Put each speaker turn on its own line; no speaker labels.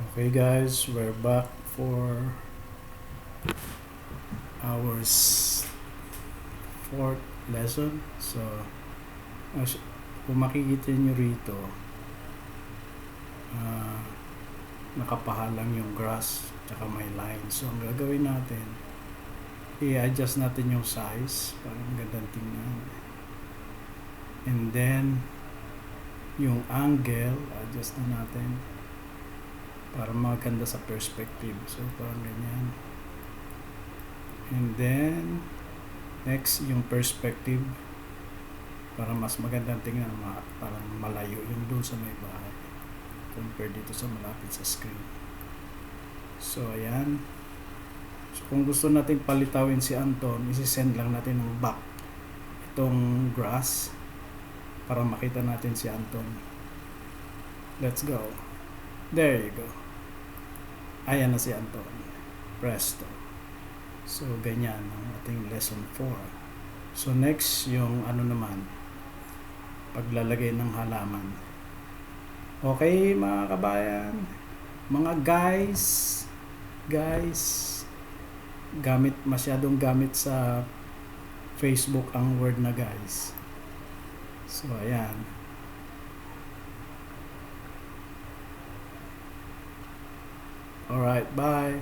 Okay guys, we're back for our fourth lesson. So, kung makikita nyo rito, nakapahalang yung grass tsaka may line. So, ang gagawin natin, i-adjust natin yung size para magandang tingnan. And then, yung angle, adjust na natin para maganda sa perspective. So, parang ganyan. And then, next, yung perspective para mas magandang tingnan, parang malayo yung doon sa may bahay compare dito sa malapit sa screen. So, ayan. So, kung gusto natin palitawin si Anton, isi-send lang natin ng back itong grass para makita natin si Anton. Let's go. There you go. Ayan na si Anton. Presto. So, ganyan ang ating lesson 4. So, next, yung ano naman, paglalagay ng halaman. Okay, mga kabayan, mga guys, masyadong gamit sa Facebook ang word na guys. So, ayan. Alright, bye.